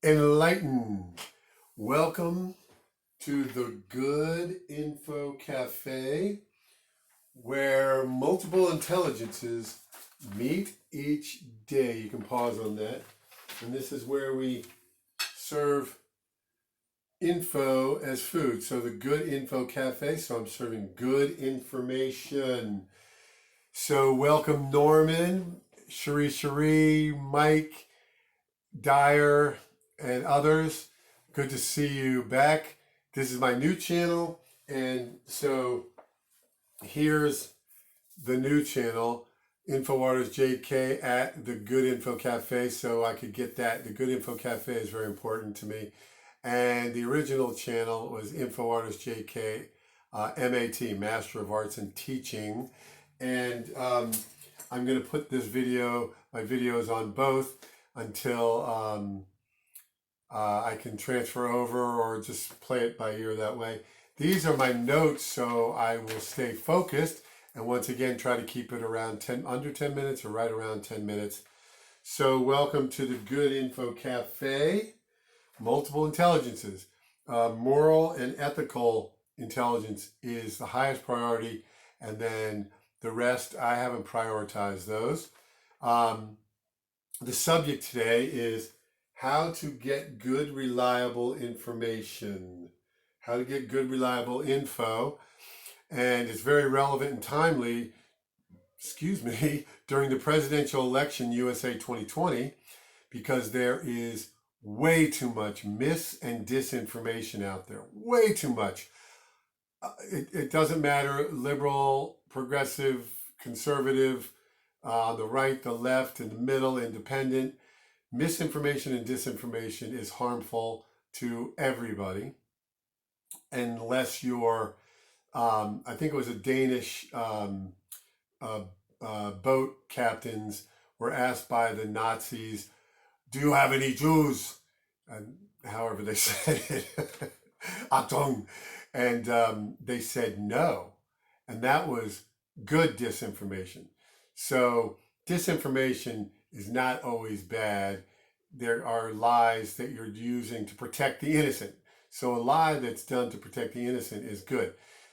Enlighten. Welcome to the Good Info Cafe, where multiple intelligences meet each day. You can pause on that. And this is where we serve info as food. So the Good Info Cafe, so I'm serving good information. So welcome Norman, Cherie, Mike, Dyer, and others. Good to see you back. This is my new channel, and so here's the new channel, InfoArtist JK at the Good Info Cafe, so I could get that. The Good Info Cafe is very important to me. And the original channel was InfoArtist JK, MAT, Master of Arts in Teaching. And I'm going to put my videos on both until I can transfer over or just play it by ear that way. These are my notes, so I will stay focused and once again try to keep it around under 10 minutes or right around 10 minutes. So welcome to the Good Info Cafe. Multiple intelligences. Moral and ethical intelligence is the highest priority, and then the rest, I haven't prioritized those. The subject today is how to get good, reliable information. How to get good, reliable info. And it's very relevant and timely, during the presidential election USA 2020, because there is way too much mis and disinformation out there. Way too much. It doesn't matter, liberal, progressive, conservative, the right, the left, in the middle, independent. Misinformation and disinformation is harmful to everybody unless you're, I think it was a Danish boat captains were asked by the Nazis, do you have any Jews? And however they said it, Achtung. And they said no. And that was good disinformation. So disinformation is not always bad. There are lies that you're using to protect the innocent. So a lie that's done to protect the innocent is good.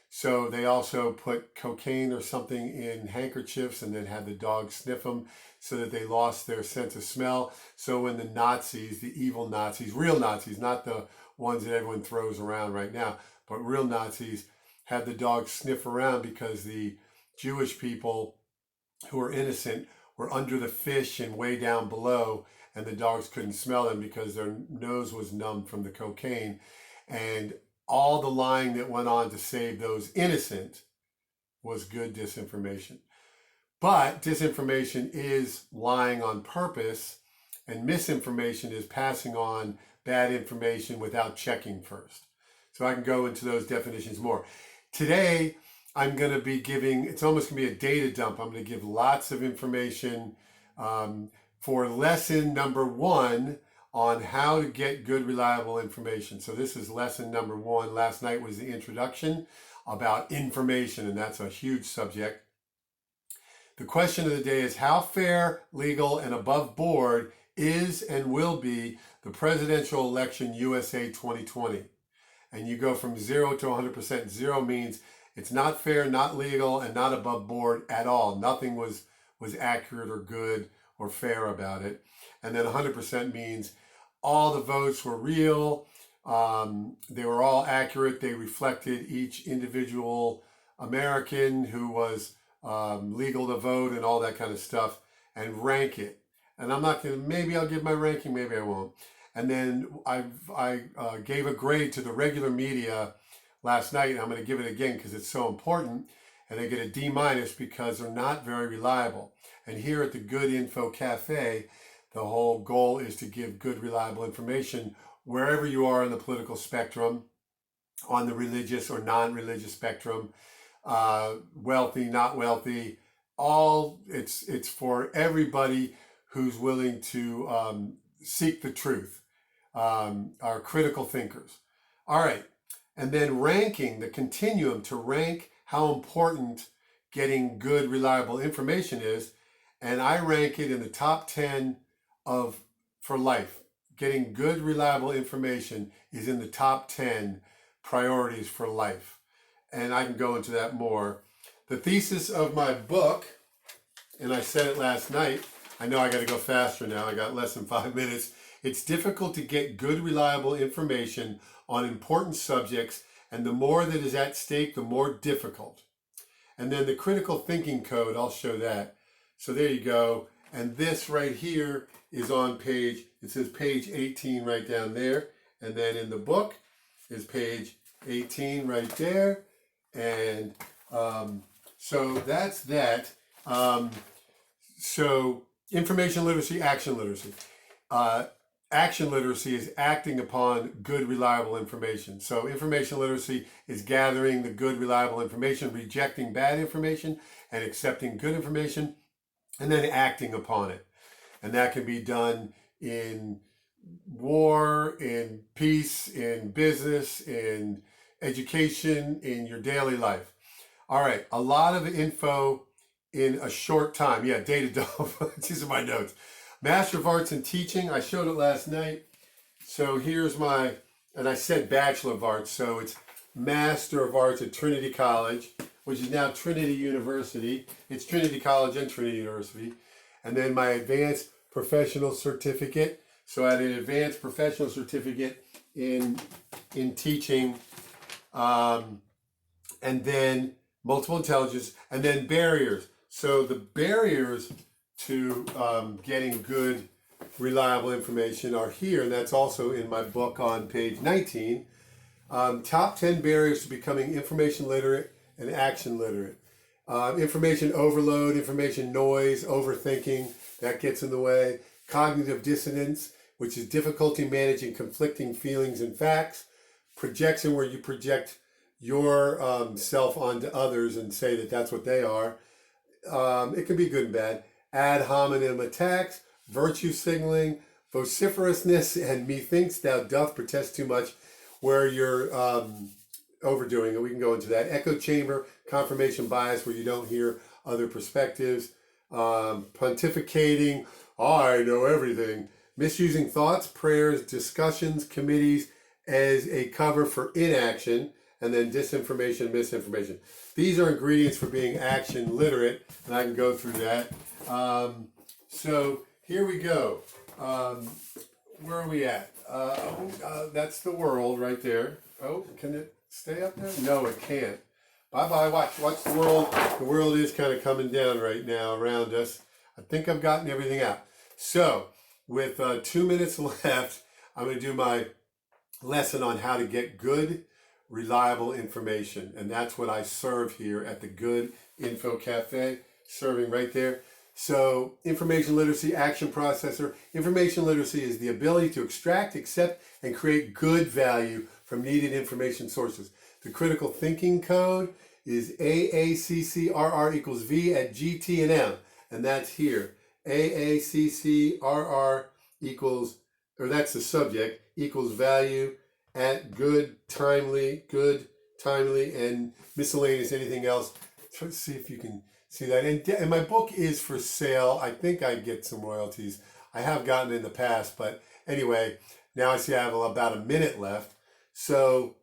So they also put cocaine or something in handkerchiefs and then had the dogs sniff them so that they lost their sense of smell. So when the Nazis, the evil Nazis, real Nazis, not the ones that everyone throws around right now, but real Nazis, had the dogs sniff around because the Jewish people who were innocent were under the fish and way down below, and the dogs couldn't smell them because their nose was numb from the cocaine. And all the lying that went on to save those innocent was good disinformation. But disinformation is lying on purpose, and misinformation is passing on bad information without checking first. So I can go into those definitions more. Today, I'm going to be giving, it's almost going to be a data dump. I'm going to give lots of information for lesson number 1 on how to get good, reliable information. So this is lesson number 1. Last night was the introduction about information, and that's a huge subject. The question of the day is, how fair, legal, and above board is and will be the presidential election USA 2020? And you go from 0 to 100%. 0 means it's not fair, not legal, and not above board at all. Nothing was accurate or good or fair about it. And then 100% means all the votes were real. They were all accurate. They reflected each individual American who was legal to vote and all that kind of stuff, and rank it. And I'm not going to, maybe I'll give my ranking, maybe I won't. And then I gave a grade to the regular media last night, and I'm going to give it again because it's so important. And they get a D- because they're not very reliable. And here at the Good Info Cafe, the whole goal is to give good, reliable information wherever you are in the political spectrum, on the religious or non-religious spectrum, wealthy, not wealthy. It's for everybody who's willing to seek the truth, are critical thinkers. All right. And then ranking, the continuum to rank how important getting good, reliable information is. And I rank it in the top 10 for life. getting good, reliable information is in the top 10 priorities for life. And I can go into that more. The thesis of my book, and I said it last night, I know I got to go faster now, I got less than 5 minutes. It's difficult to get good, reliable information on important subjects, and the more that is at stake, the more difficult. And then the critical thinking code, I'll show that. So there you go. And this right here is on page, it says page 18 right down there. And then in the book is page 18 right there. And so that's that. So information literacy, action literacy. Action literacy is acting upon good, reliable information. So information literacy is gathering the good, reliable information, rejecting bad information, and accepting good information, and then acting upon it. And that can be done in war, in peace, in business, in education, in your daily life. All right, a lot of info in a short time. Yeah, data dump. These are my notes. Master of Arts in Teaching, I showed it last night. So here's my, and I said Bachelor of Arts, so it's Master of Arts at Trinity College, which is now Trinity University. It's Trinity College and Trinity University. And then my Advanced Professional Certificate. So I had an Advanced Professional Certificate in teaching, and then multiple intelligence, and then barriers. So the barriers to getting good, reliable information are here, and that's also in my book on page 19. Top 10 barriers to becoming information literate and action literate. Information overload, information noise, overthinking, that gets in the way. Cognitive dissonance, which is difficulty managing conflicting feelings and facts. Projection, where you project your self onto others and say that that's what they are. It can be good and bad. Ad hominem attacks, virtue signaling, vociferousness, and methinks thou doth protest too much, where you're overdoing it. We can go into that. Echo chamber, confirmation bias, where you don't hear other perspectives. Pontificating, I know everything. Misusing thoughts, prayers, discussions, committees as a cover for inaction. And then disinformation, misinformation. These are ingredients for being action literate, and I can go through that. So here we go. Where are we at? That's the world right there. Oh, can it stay up there? No, it can't. Bye-bye, watch the world. The world is kind of coming down right now around us. I think I've gotten everything out. So with 2 minutes left, I'm going to do my lesson on how to get good, reliable information. And that's what I serve here at the Good Info Cafe, serving right there. So information literacy, action processor. Information literacy is the ability to extract, accept, and create good value from needed information sources. The critical thinking code is AACCRR equals V at GT and M. And that's here. AACCRR equals, or that's the subject, equals value at good, timely, and miscellaneous, anything else. Try to see if you can see that. And my book is for sale. I think I get some royalties. I have gotten in the past, but anyway, now I see I have about a minute left. So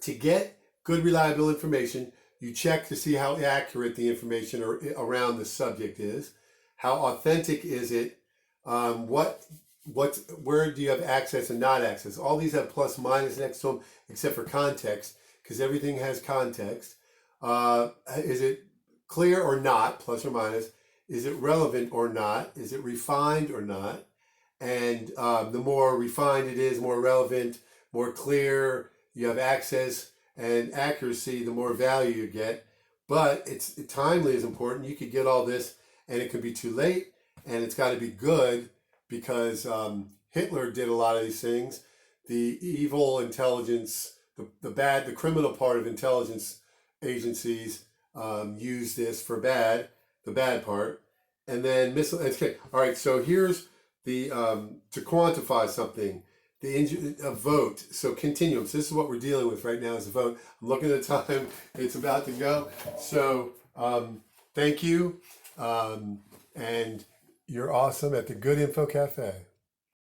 to get good, reliable information, you check to see how accurate the information around the subject is. How authentic is it? Where do you have access and not access? All these have plus, minus next to them, except for context, because everything has context. Is it clear or not, plus or minus? Is it relevant or not? Is it refined or not? And the more refined it is, more relevant, more clear, you have access and accuracy, the more value you get. But it's timely is important. You could get all this and it could be too late, and it's got to be good, because Hitler did a lot of these things. The evil intelligence, the criminal part of intelligence agencies use this for the bad part. And then okay. All right, so here's the to quantify something, a vote. So continuum. So this is what we're dealing with right now, is a vote. I'm looking at the time. It's about to go. So thank you. And you're awesome at the Good Info Cafe.